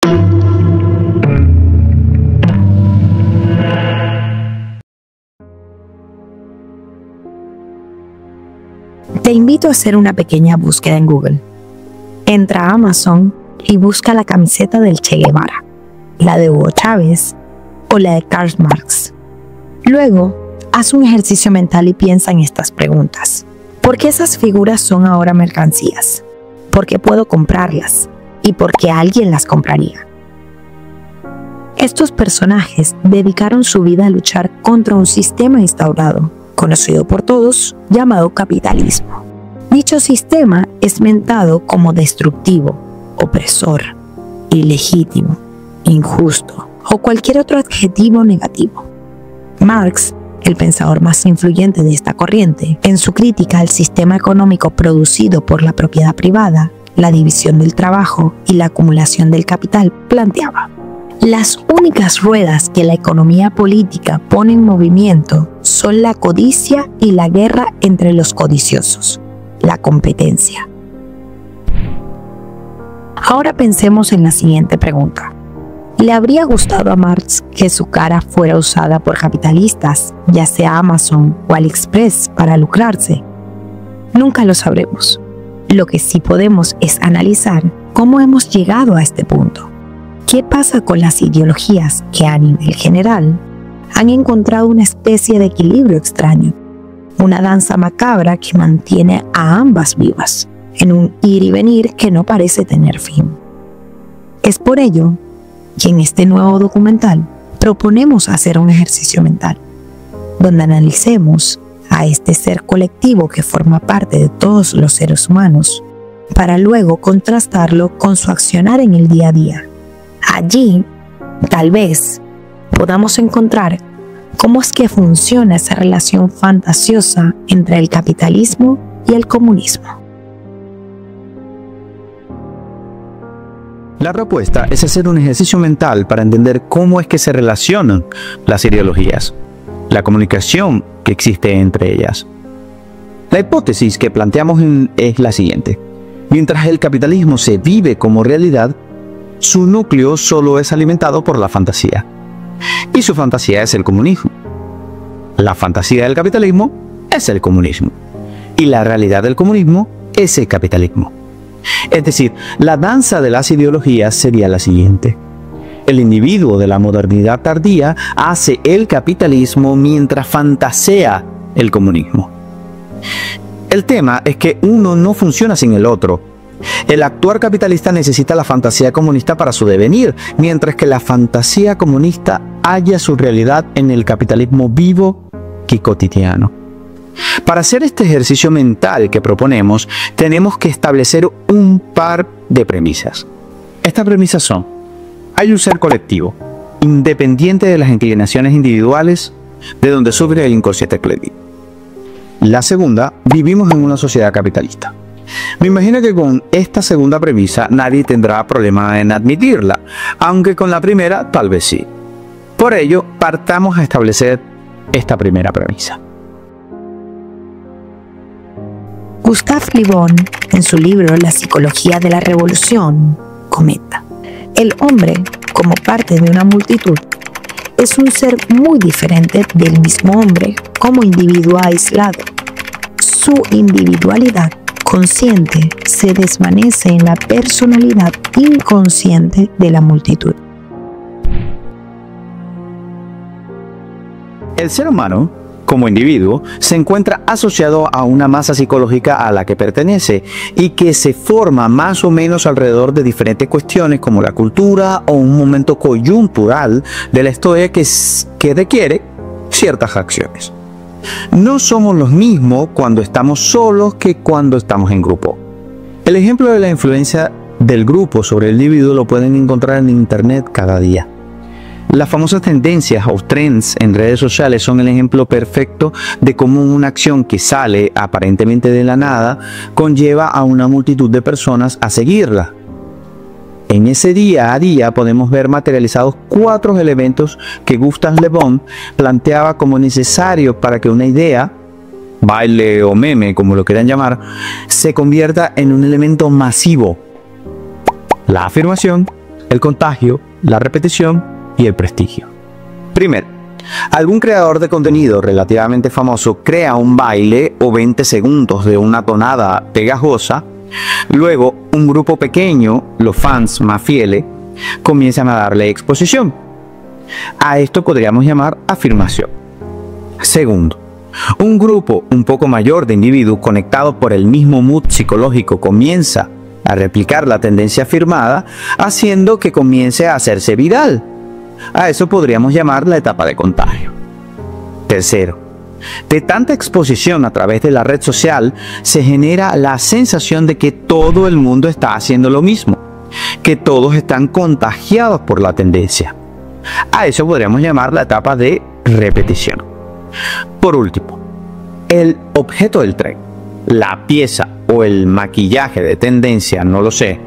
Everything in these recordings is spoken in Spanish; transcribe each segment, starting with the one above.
Te invito a hacer una pequeña búsqueda en Google. Entra a Amazon y busca la camiseta del Che Guevara, la de Hugo Chávez o la de Karl Marx. Luego, haz un ejercicio mental y piensa en estas preguntas. ¿Por qué esas figuras son ahora mercancías? ¿Por qué puedo comprarlas? ¿Y por qué alguien las compraría? Estos personajes dedicaron su vida a luchar contra un sistema instaurado, conocido por todos, llamado capitalismo. Dicho sistema es mentado como destructivo, opresor, ilegítimo, injusto o cualquier otro adjetivo negativo. Marx, el pensador más influyente de esta corriente, en su crítica al sistema económico producido por la propiedad privada, la división del trabajo y la acumulación del capital, planteaba: las únicas ruedas que la economía política pone en movimiento son la codicia y la guerra entre los codiciosos, la competencia. Ahora pensemos en la siguiente pregunta. ¿Le habría gustado a Marx que su cara fuera usada por capitalistas, ya sea Amazon o AliExpress, para lucrarse? Nunca lo sabremos. Lo que sí podemos es analizar cómo hemos llegado a este punto. ¿Qué pasa con las ideologías que a nivel general han encontrado una especie de equilibrio extraño? Una danza macabra que mantiene a ambas vivas, en un ir y venir que no parece tener fin. Es por ello que en este nuevo documental proponemos hacer un ejercicio mental, donde analicemos a este ser colectivo que forma parte de todos los seres humanos, para luego contrastarlo con su accionar en el día a día. Allí, tal vez, podamos encontrar cómo es que funciona esa relación fantasiosa entre el capitalismo y el comunismo. La propuesta es hacer un ejercicio mental para entender cómo es que se relacionan las ideologías, la comunicación que existe entre ellas. La hipótesis que planteamos es la siguiente: mientras el capitalismo se vive como realidad, su núcleo solo es alimentado por la fantasía. Y su fantasía es el comunismo. La fantasía del capitalismo es el comunismo. Y la realidad del comunismo es el capitalismo. Es decir, la danza de las ideologías sería la siguiente: el individuo de la modernidad tardía hace el capitalismo mientras fantasea el comunismo. El tema es que uno no funciona sin el otro. El actuar capitalista necesita la fantasía comunista para su devenir, mientras que la fantasía comunista halla su realidad en el capitalismo vivo y cotidiano. Para hacer este ejercicio mental que proponemos, tenemos que establecer un par de premisas. Estas premisas son: hay un ser colectivo, independiente de las inclinaciones individuales, de donde surge el inconsciente colectivo. La segunda, vivimos en una sociedad capitalista. Me imagino que con esta segunda premisa nadie tendrá problema en admitirla, aunque con la primera tal vez sí. Por ello, partamos a establecer esta primera premisa. Gustave Le Bon, en su libro La psicología de la revolución, comenta: el hombre, como parte de una multitud, es un ser muy diferente del mismo hombre como individuo aislado. Su individualidad consciente se desvanece en la personalidad inconsciente de la multitud. El ser humano, como individuo, se encuentra asociado a una masa psicológica a la que pertenece y que se forma más o menos alrededor de diferentes cuestiones como la cultura o un momento coyuntural de la historia que requiere ciertas acciones. No somos los mismos cuando estamos solos que cuando estamos en grupo. El ejemplo de la influencia del grupo sobre el individuo lo pueden encontrar en internet cada día. Las famosas tendencias o trends en redes sociales son el ejemplo perfecto de cómo una acción que sale aparentemente de la nada conlleva a una multitud de personas a seguirla. En ese día a día podemos ver materializados 4 elementos que Gustave Le Bon planteaba como necesarios para que una idea, baile o meme, como lo quieran llamar, se convierta en un elemento masivo: la afirmación, el contagio, la repetición y el prestigio. Primero, algún creador de contenido relativamente famoso crea un baile o 20 segundos de una tonada pegajosa. Luego, un grupo pequeño, los fans más fieles, comienzan a darle exposición. A esto podríamos llamar afirmación. Segundo, un grupo un poco mayor de individuos conectados por el mismo mood psicológico comienza a replicar la tendencia afirmada, haciendo que comience a hacerse viral. A eso podríamos llamar la etapa de contagio. Tercero, de tanta exposición a través de la red social se genera la sensación de que todo el mundo está haciendo lo mismo, que todos están contagiados por la tendencia. A eso podríamos llamar la etapa de repetición. Por último, el objeto del tren, la pieza o el maquillaje de tendencia, no lo sé,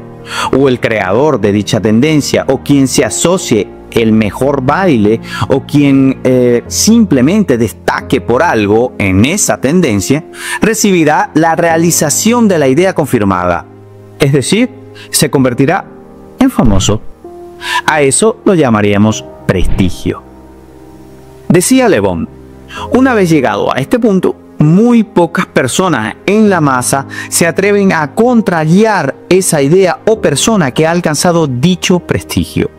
o el creador de dicha tendencia, o quien se asocie el mejor baile, o quien simplemente destaque por algo en esa tendencia, recibirá la realización de la idea confirmada. Es decir, se convertirá en famoso. A eso lo llamaríamos prestigio. Decía Le Bon, una vez llegado a este punto, muy pocas personas en la masa se atreven a contrariar esa idea o persona que ha alcanzado dicho prestigio.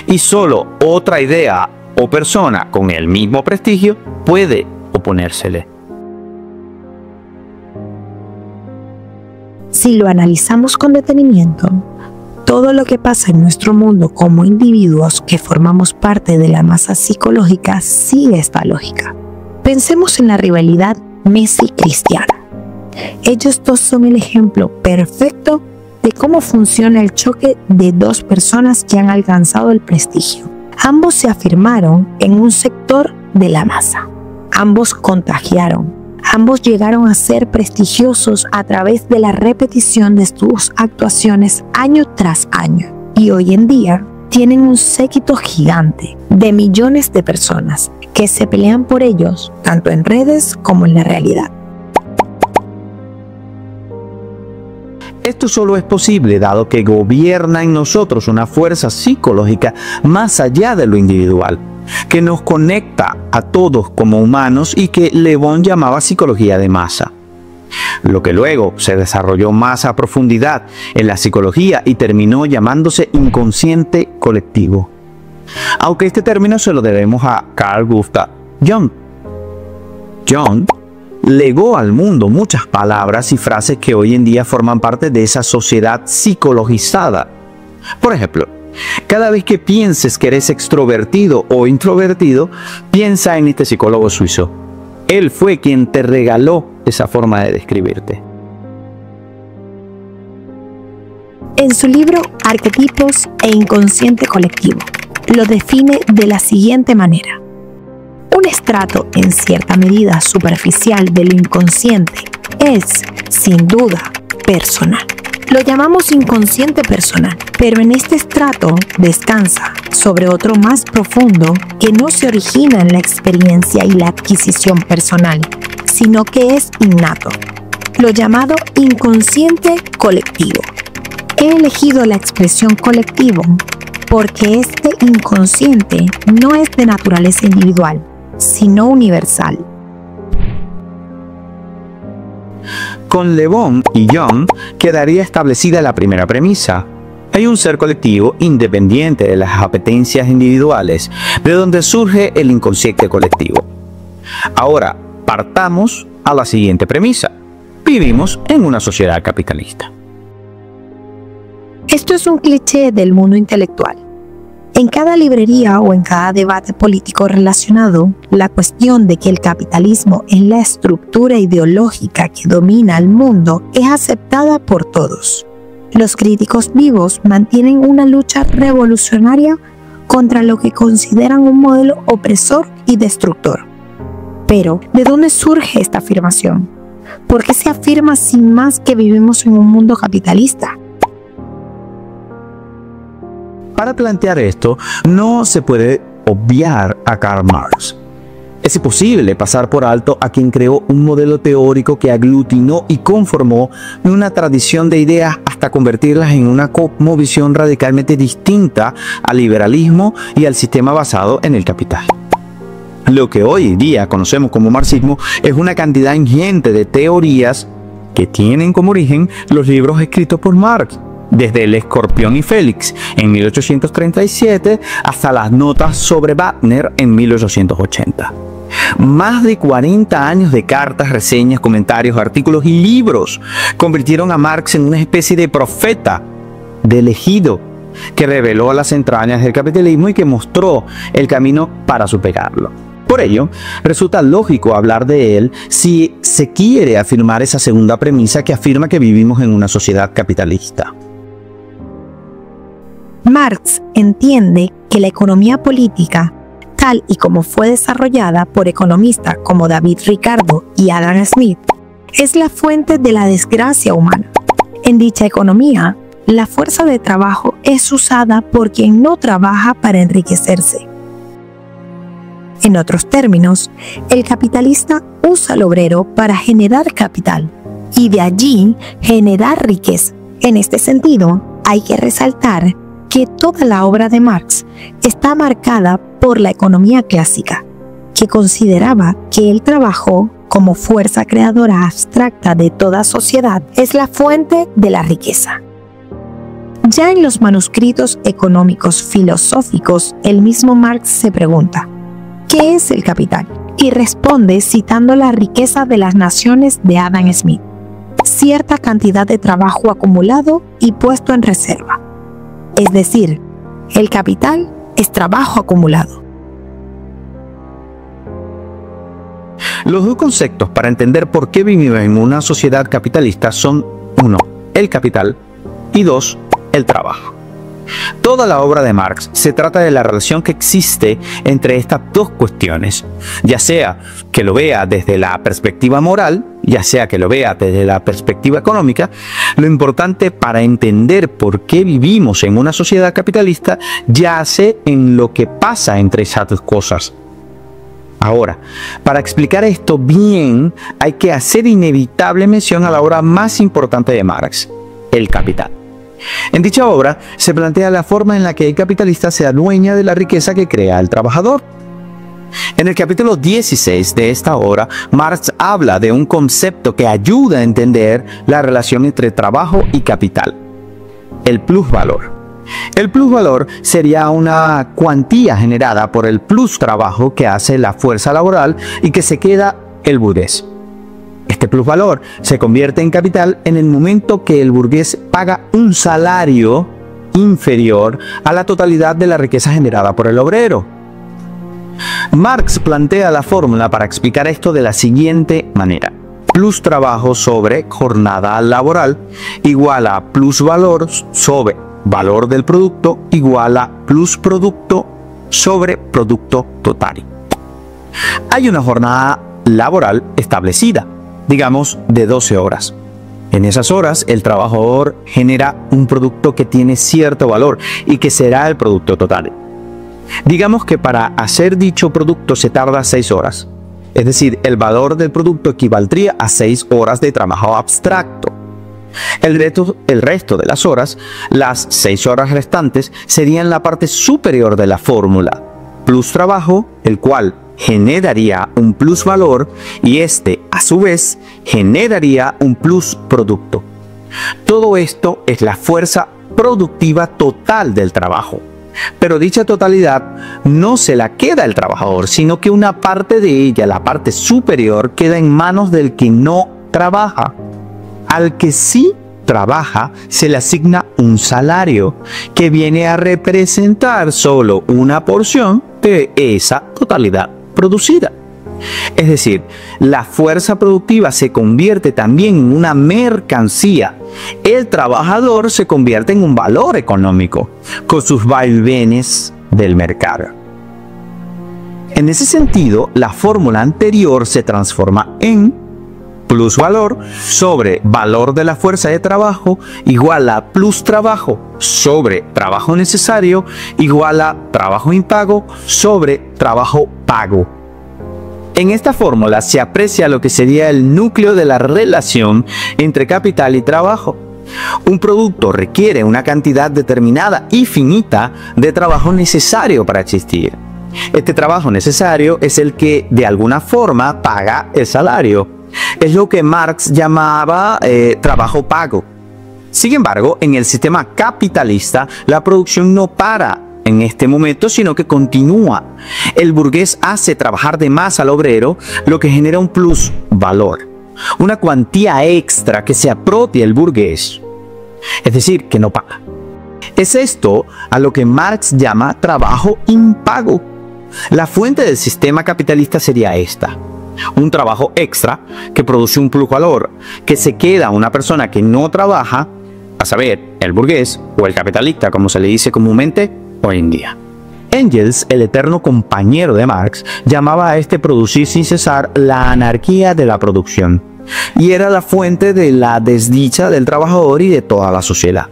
Y solo otra idea o persona con el mismo prestigio puede oponérsele. Si lo analizamos con detenimiento, todo lo que pasa en nuestro mundo como individuos que formamos parte de la masa psicológica sigue esta lógica. Pensemos en la rivalidad Messi-Cristiano. Ellos dos son el ejemplo perfecto de cómo funciona el choque de dos personas que han alcanzado el prestigio. Ambos se afirmaron en un sector de la masa. Ambos contagiaron. Ambos llegaron a ser prestigiosos a través de la repetición de sus actuaciones año tras año. Y hoy en día tienen un séquito gigante de millones de personas que se pelean por ellos, tanto en redes como en la realidad. Esto solo es posible dado que gobierna en nosotros una fuerza psicológica más allá de lo individual, que nos conecta a todos como humanos y que Le Bon llamaba psicología de masa. Lo que luego se desarrolló más a profundidad en la psicología y terminó llamándose inconsciente colectivo. Aunque este término se lo debemos a Carl Gustav Jung. Jung legó al mundo muchas palabras y frases que hoy en día forman parte de esa sociedad psicologizada. Por ejemplo, cada vez que pienses que eres extrovertido o introvertido, piensa en este psicólogo suizo. Él fue quien te regaló esa forma de describirte. En su libro Arquetipos e Inconsciente Colectivo, lo define de la siguiente manera. Un estrato en cierta medida superficial de lo inconsciente es, sin duda, personal. Lo llamamos inconsciente personal, pero en este estrato descansa sobre otro más profundo que no se origina en la experiencia y la adquisición personal, sino que es innato, lo llamado inconsciente colectivo. He elegido la expresión colectivo porque este inconsciente no es de naturaleza individual, sino universal. Con Le Bon y Jung quedaría establecida la primera premisa. Hay un ser colectivo independiente de las apetencias individuales, de donde surge el inconsciente colectivo. Ahora, partamos a la siguiente premisa. Vivimos en una sociedad capitalista. Esto es un cliché del mundo intelectual. En cada librería o en cada debate político relacionado, la cuestión de que el capitalismo es la estructura ideológica que domina al mundo es aceptada por todos. Los críticos vivos mantienen una lucha revolucionaria contra lo que consideran un modelo opresor y destructor. Pero, ¿de dónde surge esta afirmación? ¿Por qué se afirma sin más que vivimos en un mundo capitalista? Para plantear esto, no se puede obviar a Karl Marx. Es imposible pasar por alto a quien creó un modelo teórico que aglutinó y conformó una tradición de ideas hasta hasta convertirlas en una cosmovisión radicalmente distinta al liberalismo y al sistema basado en el capital. Lo que hoy día conocemos como marxismo es una cantidad ingente de teorías que tienen como origen los libros escritos por Marx, desde El Escorpión y Félix en 1837 hasta las notas sobre Wagner en 1880. Más de 40 años de cartas, reseñas, comentarios, artículos y libros convirtieron a Marx en una especie de profeta, de elegido, que reveló las entrañas del capitalismo y que mostró el camino para superarlo. Por ello, resulta lógico hablar de él si se quiere afirmar esa segunda premisa que afirma que vivimos en una sociedad capitalista. Marx entiende que la economía política, tal y como fue desarrollada por economistas como David Ricardo y Adam Smith, es la fuente de la desgracia humana. En dicha economía, la fuerza de trabajo es usada por quien no trabaja para enriquecerse. En otros términos, el capitalista usa al obrero para generar capital y de allí generar riqueza. En este sentido, hay que resaltar que toda la obra de Marx está marcada por la economía clásica, que consideraba que el trabajo, como fuerza creadora abstracta de toda sociedad, es la fuente de la riqueza. Ya en los manuscritos económicos filosóficos, el mismo Marx se pregunta, ¿qué es el capital? Y responde citando la riqueza de las naciones de Adam Smith: cierta cantidad de trabajo acumulado y puesto en reserva. Es decir, el capital es trabajo acumulado. Los dos conceptos para entender por qué vivimos en una sociedad capitalista son 1. El capital y 2. El trabajo. Toda la obra de Marx se trata de la relación que existe entre estas dos cuestiones, ya sea que lo vea desde la perspectiva moral, ya sea que lo vea desde la perspectiva económica. Lo importante para entender por qué vivimos en una sociedad capitalista yace en lo que pasa entre esas dos cosas. Ahora, para explicar esto bien, hay que hacer inevitable mención a la obra más importante de Marx, El Capital. En dicha obra se plantea la forma en la que el capitalista se adueña de la riqueza que crea el trabajador. En el capítulo 16 de esta obra, Marx habla de un concepto que ayuda a entender la relación entre trabajo y capital: el plusvalor. El plusvalor sería una cuantía generada por el plus trabajo que hace la fuerza laboral y que se queda el burgués. Este plusvalor se convierte en capital en el momento que el burgués paga un salario inferior a la totalidad de la riqueza generada por el obrero. Marx plantea la fórmula para explicar esto de la siguiente manera: plus trabajo sobre jornada laboral igual a plusvalor sobre valor del producto igual a plus producto sobre producto total. Hay una jornada laboral establecida, digamos de 12 horas. En esas horas el trabajador genera un producto que tiene cierto valor y que será el producto total. Digamos que para hacer dicho producto se tarda 6 horas. Es decir, el valor del producto equivaldría a 6 horas de trabajo abstracto. El resto de las horas, las 6 horas restantes, serían la parte superior de la fórmula: plus trabajo, el cual generaría un plusvalor, y este, a su vez, generaría un plus producto. Todo esto es la fuerza productiva total del trabajo. Pero dicha totalidad no se la queda el trabajador, sino que una parte de ella, la parte superior, queda en manos del que no trabaja. Al que sí trabaja se le asigna un salario que viene a representar solo una porción de esa totalidad producida. Es decir, la fuerza productiva se convierte también en una mercancía. El trabajador se convierte en un valor económico con sus vaivenes del mercado. En ese sentido, la fórmula anterior se transforma en plusvalor sobre valor de la fuerza de trabajo igual a plus trabajo sobre trabajo necesario igual a trabajo impago sobre trabajo pago. En esta fórmula se aprecia lo que sería el núcleo de la relación entre capital y trabajo. Un producto requiere una cantidad determinada y finita de trabajo necesario para existir. Este trabajo necesario es el que de alguna forma paga el salario. Es lo que Marx llamaba trabajo pago. Sin embargo, en el sistema capitalista, la producción no para en este momento, sino que continúa. El burgués hace trabajar de más al obrero, lo que genera un plus valor, una cuantía extra que se apropia el burgués, es decir, que no paga. Es esto a lo que Marx llama trabajo impago. La fuente del sistema capitalista sería esta: un trabajo extra que produce un plus valor que se queda a una persona que no trabaja, a saber, el burgués o el capitalista, como se le dice comúnmente hoy en día. Engels, el eterno compañero de Marx, llamaba a este producir sin cesar la anarquía de la producción, y era la fuente de la desdicha del trabajador y de toda la sociedad,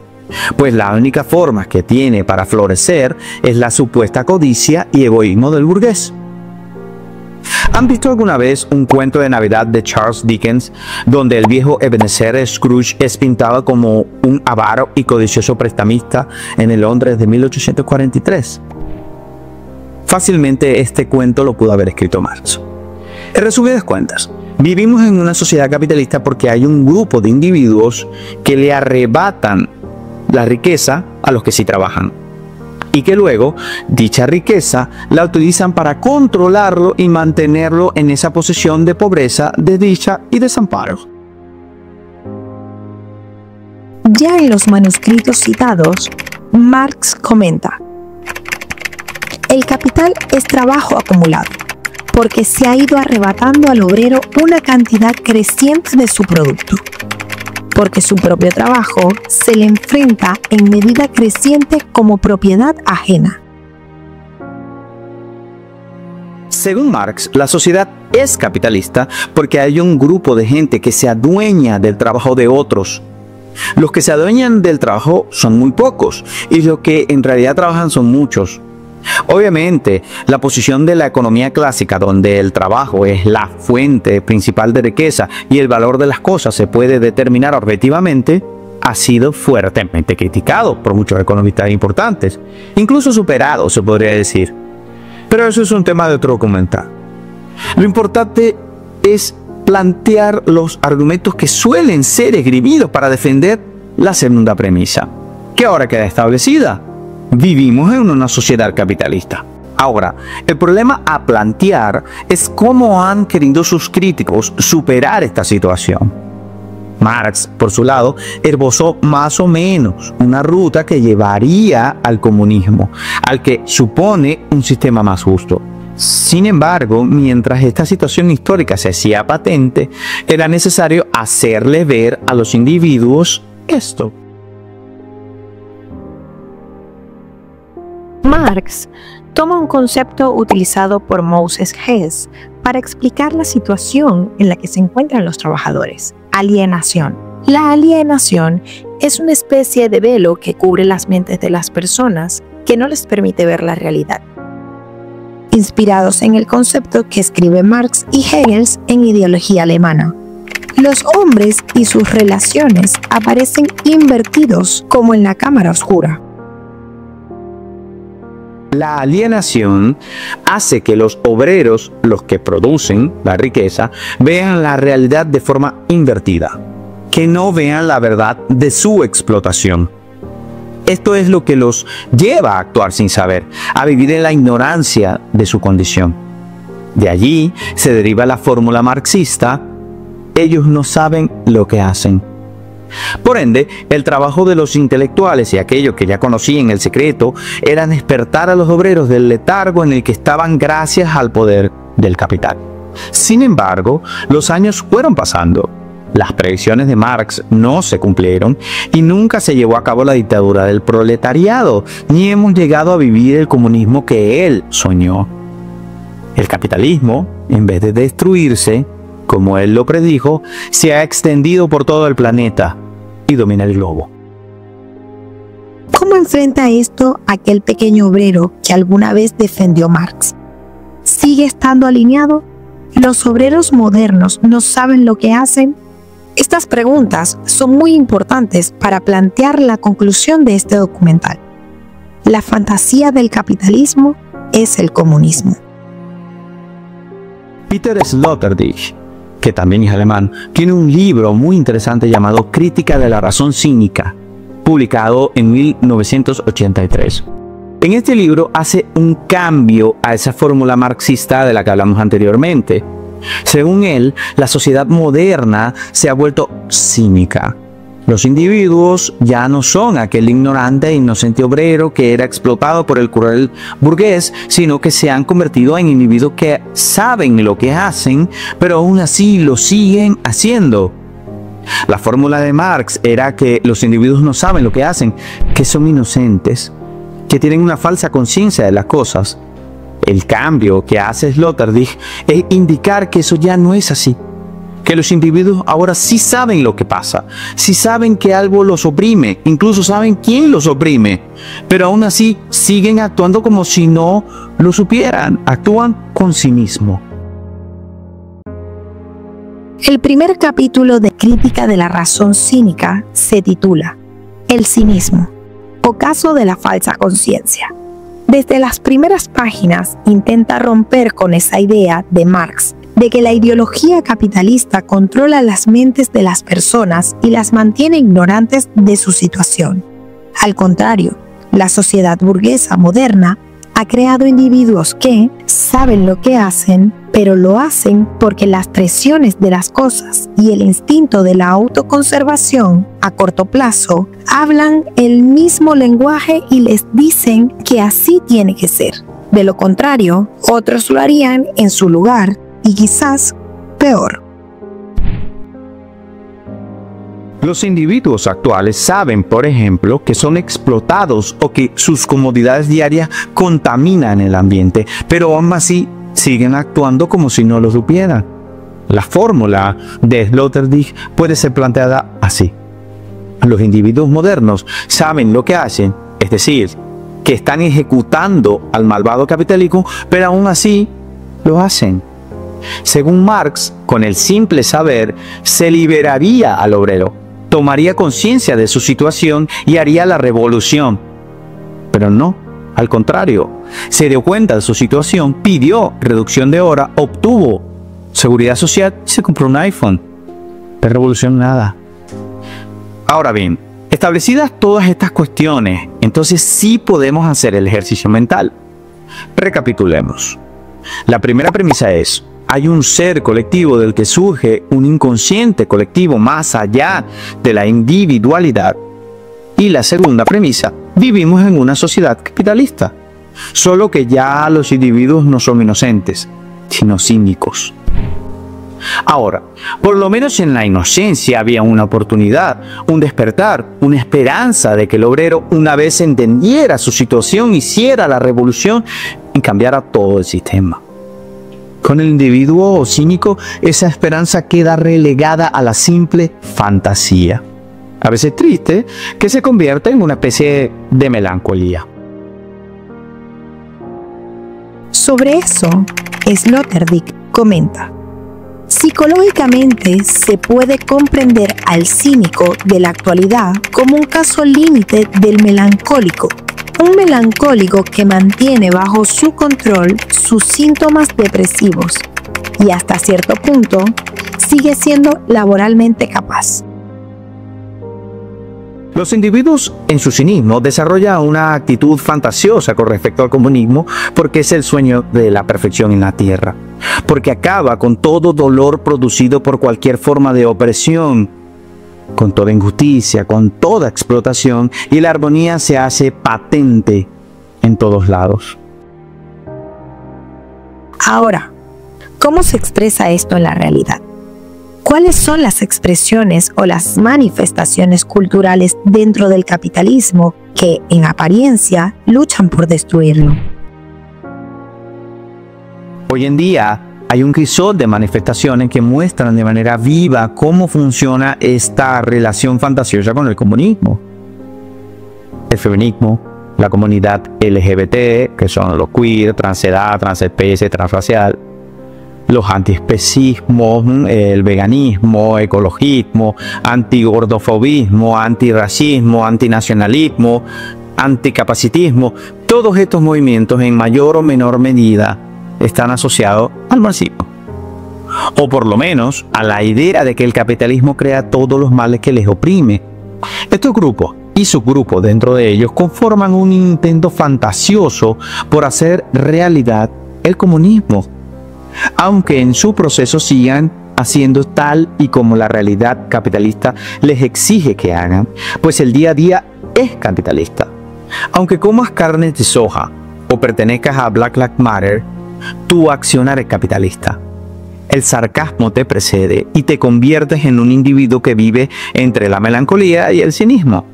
pues la única forma que tiene para florecer es la supuesta codicia y egoísmo del burgués. ¿Han visto alguna vez un cuento de Navidad de Charles Dickens donde el viejo Ebenezer Scrooge es pintado como un avaro y codicioso prestamista en el Londres de 1843? Fácilmente este cuento lo pudo haber escrito Marx. En resumidas cuentas, vivimos en una sociedad capitalista porque hay un grupo de individuos que le arrebatan la riqueza a los que sí trabajan, y que luego dicha riqueza la utilizan para controlarlo y mantenerlo en esa posición de pobreza, desdicha y desamparo. Ya en los manuscritos citados, Marx comenta: el capital es trabajo acumulado, porque se ha ido arrebatando al obrero una cantidad creciente de su producto, porque su propio trabajo se le enfrenta en medida creciente como propiedad ajena. Según Marx, la sociedad es capitalista porque hay un grupo de gente que se adueña del trabajo de otros. Los que se adueñan del trabajo son muy pocos y los que en realidad trabajan son muchos. Obviamente, la posición de la economía clásica, donde el trabajo es la fuente principal de riqueza y el valor de las cosas se puede determinar objetivamente, ha sido fuertemente criticado por muchos economistas importantes, incluso superado, se podría decir. Pero eso es un tema de otro documental. Lo importante es plantear los argumentos que suelen ser esgrimidos para defender la segunda premisa, que ahora queda establecida. Vivimos en una sociedad capitalista. Ahora, el problema a plantear es cómo han querido sus críticos superar esta situación. Marx, por su lado, esbozó más o menos una ruta que llevaría al comunismo, al que supone un sistema más justo. Sin embargo, mientras esta situación histórica se hacía patente, era necesario hacerle ver a los individuos esto. Marx toma un concepto utilizado por Moses Hess para explicar la situación en la que se encuentran los trabajadores: alienación. La alienación es una especie de velo que cubre las mentes de las personas que no les permite ver la realidad. Inspirados en el concepto que escribe Marx y Engels en Ideología Alemana, los hombres y sus relaciones aparecen invertidos como en la cámara oscura. La alienación hace que los obreros, los que producen la riqueza, vean la realidad de forma invertida, que no vean la verdad de su explotación. Esto es lo que los lleva a actuar sin saber, a vivir en la ignorancia de su condición. De allí se deriva la fórmula marxista: ellos no saben lo que hacen. Por ende, el trabajo de los intelectuales y aquellos que ya conocían el secreto era despertar a los obreros del letargo en el que estaban gracias al poder del capital. Sin embargo, los años fueron pasando. Las predicciones de Marx no se cumplieron y nunca se llevó a cabo la dictadura del proletariado, ni hemos llegado a vivir el comunismo que él soñó. El capitalismo, en vez de destruirse, como él lo predijo, se ha extendido por todo el planeta y domina el globo. ¿Cómo enfrenta esto aquel pequeño obrero que alguna vez defendió Marx? ¿Sigue estando alineado? ¿Los obreros modernos no saben lo que hacen? Estas preguntas son muy importantes para plantear la conclusión de este documental. La fantasía del capitalismo es el comunismo. Peter Sloterdijk, que también es alemán, tiene un libro muy interesante llamado Crítica de la razón cínica, publicado en 1983. En este libro hace un cambio a esa fórmula marxista de la que hablamos anteriormente. Según él, la sociedad moderna se ha vuelto cínica. Los individuos ya no son aquel ignorante e inocente obrero que era explotado por el cruel burgués, sino que se han convertido en individuos que saben lo que hacen, pero aún así lo siguen haciendo. La fórmula de Marx era que los individuos no saben lo que hacen, que son inocentes, que tienen una falsa conciencia de las cosas. El cambio que hace Sloterdijk es indicar que eso ya no es así, que los individuos ahora sí saben lo que pasa, sí saben que algo los oprime, incluso saben quién los oprime, pero aún así siguen actuando como si no lo supieran, actúan con cinismo. El primer capítulo de Crítica de la razón cínica se titula El cinismo, o caso de la falsa conciencia. Desde las primeras páginas intenta romper con esa idea de Marx de que la ideología capitalista controla las mentes de las personas y las mantiene ignorantes de su situación. Al contrario, la sociedad burguesa moderna ha creado individuos que saben lo que hacen, pero lo hacen porque las presiones de las cosas y el instinto de la autoconservación a corto plazo hablan el mismo lenguaje y les dicen que así tiene que ser. De lo contrario, otros lo harían en su lugar y quizás peor. Los individuos actuales saben, por ejemplo, que son explotados o que sus comodidades diarias contaminan el ambiente, pero aún así siguen actuando como si no lo supieran. La fórmula de Sloterdijk puede ser planteada así. Los individuos modernos saben lo que hacen, es decir, que están ejecutando al malvado capitalismo, pero aún así lo hacen. Según Marx, con el simple saber se liberaría al obrero, tomaría conciencia de su situación y haría la revolución. Pero no, al contrario, se dio cuenta de su situación, pidió reducción de hora, obtuvo seguridad social y se compró un iPhone. De revolución nada. Ahora bien, establecidas todas estas cuestiones, entonces sí podemos hacer el ejercicio mental. Recapitulemos. La primera premisa es: hay un ser colectivo del que surge un inconsciente colectivo más allá de la individualidad. Y la segunda premisa: vivimos en una sociedad capitalista, solo que ya los individuos no son inocentes, sino cínicos. Ahora, por lo menos en la inocencia había una oportunidad, un despertar, una esperanza de que el obrero, una vez entendiera su situación, hiciera la revolución y cambiara todo el sistema. Con el individuo cínico, esa esperanza queda relegada a la simple fantasía, a veces triste, que se convierte en una especie de melancolía. Sobre eso, Sloterdijk comenta: psicológicamente se puede comprender al cínico de la actualidad como un caso límite del melancólico. Un melancólico que mantiene bajo su control sus síntomas depresivos y hasta cierto punto sigue siendo laboralmente capaz. Los individuos en su cinismo desarrollan una actitud fantasiosa con respecto al comunismo porque es el sueño de la perfección en la tierra, porque acaba con todo dolor producido por cualquier forma de opresión, con toda injusticia, con toda explotación, y la armonía se hace patente en todos lados. Ahora, ¿cómo se expresa esto en la realidad? ¿Cuáles son las expresiones o las manifestaciones culturales dentro del capitalismo que, en apariencia, luchan por destruirlo? Hoy en día hay un crisol de manifestaciones que muestran de manera viva cómo funciona esta relación fantasiosa con el comunismo. El feminismo, la comunidad LGBT, que son los queer, transedad, transespecie, transracial, los antiespecismos, el veganismo, ecologismo, antigordofobismo, antirracismo, antinacionalismo, anticapacitismo. Todos estos movimientos en mayor o menor medida están asociados al marxismo, o por lo menos a la idea de que el capitalismo crea todos los males que les oprime. Estos grupos y subgrupos dentro de ellos conforman un intento fantasioso por hacer realidad el comunismo, aunque en su proceso sigan haciendo tal y como la realidad capitalista les exige que hagan, pues el día a día es capitalista. Aunque comas carnes de soja o pertenezcas a Black Lives Matter, tu accionar es capitalista. El sarcasmo te precede y te conviertes en un individuo que vive entre la melancolía y el cinismo.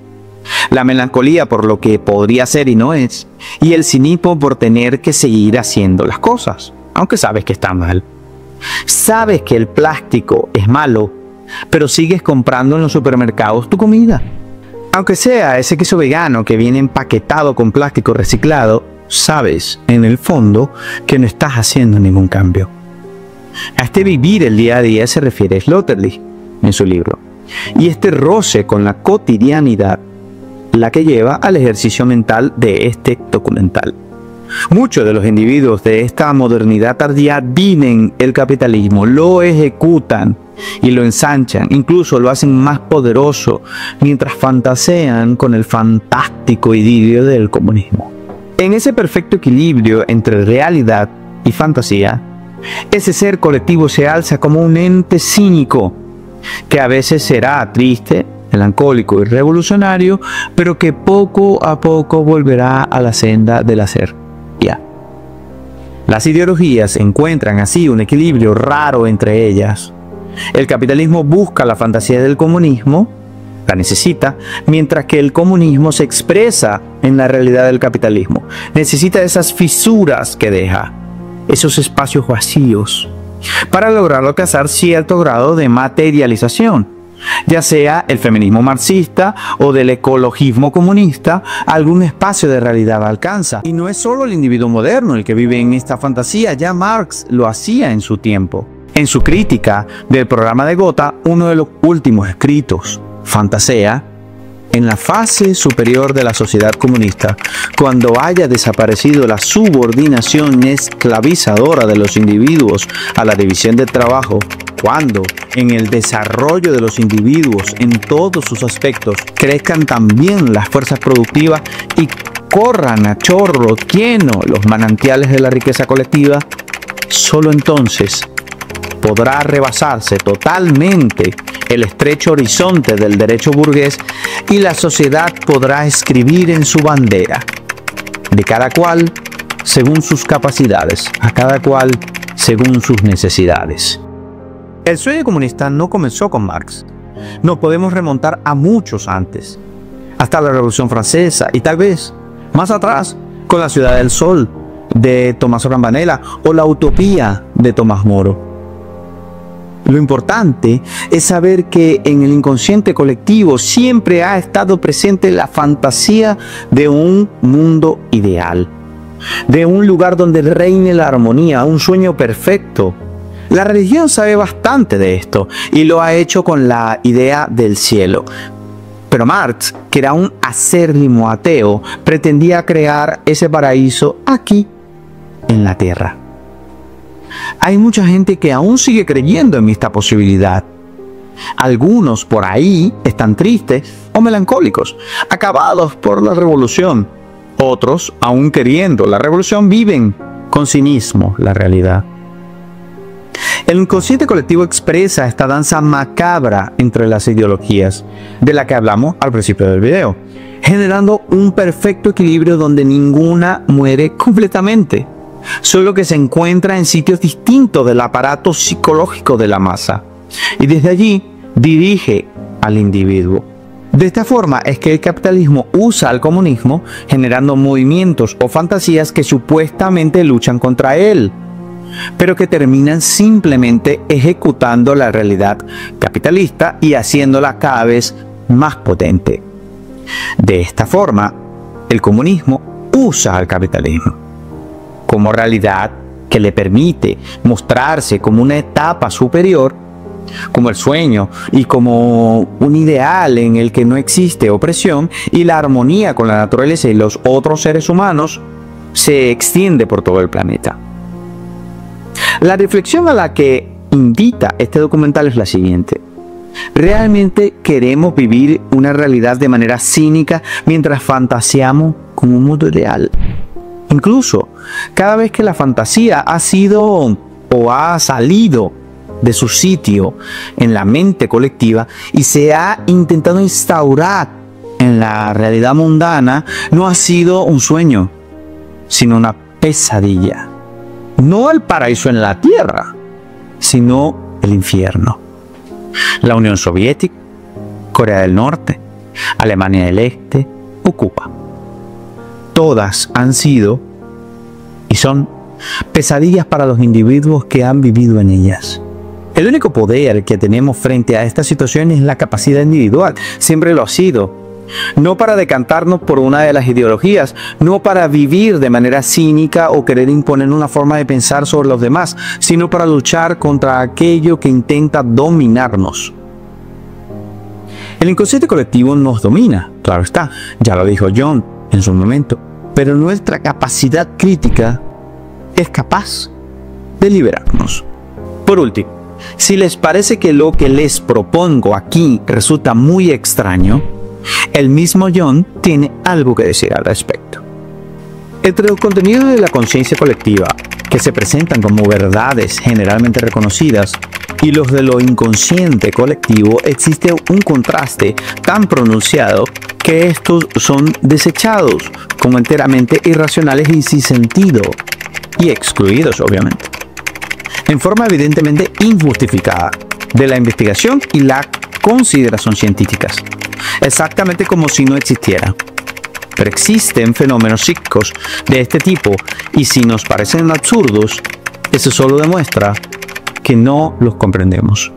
La melancolía por lo que podría ser y no es, y el cinismo por tener que seguir haciendo las cosas, aunque sabes que está mal. Sabes que el plástico es malo, pero sigues comprando en los supermercados tu comida. Aunque sea ese queso vegano que viene empaquetado con plástico reciclado, sabes en el fondo que no estás haciendo ningún cambio. A este vivir el día a día se refiere Sloterdijk en su libro, y este roce con la cotidianidad la que lleva al ejercicio mental de este documental. Muchos de los individuos de esta modernidad tardía viven el capitalismo, lo ejecutan y lo ensanchan, incluso lo hacen más poderoso, mientras fantasean con el fantástico idilio del comunismo. En ese perfecto equilibrio entre realidad y fantasía, ese ser colectivo se alza como un ente cínico, que a veces será triste, melancólico y revolucionario, pero que poco a poco volverá a la senda del hacer. Las ideologías encuentran así un equilibrio raro entre ellas. El capitalismo busca la fantasía del comunismo, la necesita, mientras que el comunismo se expresa en la realidad del capitalismo. Necesita esas fisuras que deja, esos espacios vacíos, para lograr alcanzar cierto grado de materialización, ya sea el feminismo marxista o del ecologismo comunista. Algún espacio de realidad alcanza. Y no es solo el individuo moderno el que vive en esta fantasía, ya Marx lo hacía en su tiempo. En su crítica del programa de Gotha, uno de los últimos escritos, fantasea en la fase superior de la sociedad comunista, cuando haya desaparecido la subordinación esclavizadora de los individuos a la división del trabajo, cuando en el desarrollo de los individuos en todos sus aspectos crezcan también las fuerzas productivas y corran a chorro lleno los manantiales de la riqueza colectiva, solo entonces podrá rebasarse totalmente el estrecho horizonte del derecho burgués y la sociedad podrá escribir en su bandera, de cada cual según sus capacidades, a cada cual según sus necesidades. El sueño comunista no comenzó con Marx. Nos podemos remontar a muchos antes, hasta la Revolución Francesa y tal vez más atrás con la Ciudad del Sol de Tomás Rambanella o la Utopía de Tomás Moro. Lo importante es saber que en el inconsciente colectivo siempre ha estado presente la fantasía de un mundo ideal, de un lugar donde reine la armonía, un sueño perfecto. La religión sabe bastante de esto y lo ha hecho con la idea del cielo. Pero Marx, que era un acérrimo ateo, pretendía crear ese paraíso aquí, en la tierra. Hay mucha gente que aún sigue creyendo en esta posibilidad. Algunos por ahí están tristes o melancólicos, acabados por la revolución. Otros, aún queriendo la revolución, viven con cinismo la realidad. El inconsciente colectivo expresa esta danza macabra entre las ideologías, de la que hablamos al principio del video, generando un perfecto equilibrio donde ninguna muere completamente, solo que se encuentra en sitios distintos del aparato psicológico de la masa, y desde allí dirige al individuo. De esta forma es que el capitalismo usa al comunismo, generando movimientos o fantasías que supuestamente luchan contra él, pero que terminan simplemente ejecutando la realidad capitalista y haciéndola cada vez más potente. De esta forma, el comunismo usa al capitalismo como realidad que le permite mostrarse como una etapa superior, como el sueño y como un ideal en el que no existe opresión y la armonía con la naturaleza y los otros seres humanos se extiende por todo el planeta. La reflexión a la que invita este documental es la siguiente. ¿Realmente queremos vivir una realidad de manera cínica mientras fantaseamos con un mundo ideal? Incluso, cada vez que la fantasía ha sido o ha salido de su sitio en la mente colectiva y se ha intentado instaurar en la realidad mundana, no ha sido un sueño, sino una pesadilla. No el paraíso en la tierra, sino el infierno. La Unión Soviética, Corea del Norte, Alemania del Este o Cuba. Todas han sido y son pesadillas para los individuos que han vivido en ellas. El único poder que tenemos frente a esta situación es la capacidad individual. Siempre lo ha sido. No para decantarnos por una de las ideologías, no para vivir de manera cínica o querer imponer una forma de pensar sobre los demás, sino para luchar contra aquello que intenta dominarnos. El inconsciente colectivo nos domina, claro está, ya lo dijo John en su momento, pero nuestra capacidad crítica es capaz de liberarnos. Por último, si les parece que lo que les propongo aquí resulta muy extraño, el mismo John tiene algo que decir al respecto. Entre los contenidos de la conciencia colectiva, que se presentan como verdades generalmente reconocidas, y los de lo inconsciente colectivo, existe un contraste tan pronunciado que estos son desechados como enteramente irracionales y sin sentido, y excluidos obviamente, en forma evidentemente injustificada, de la investigación y la consideración científicas, exactamente como si no existieran. Pero existen fenómenos psíquicos de este tipo y si nos parecen absurdos, eso solo demuestra que no los comprendemos.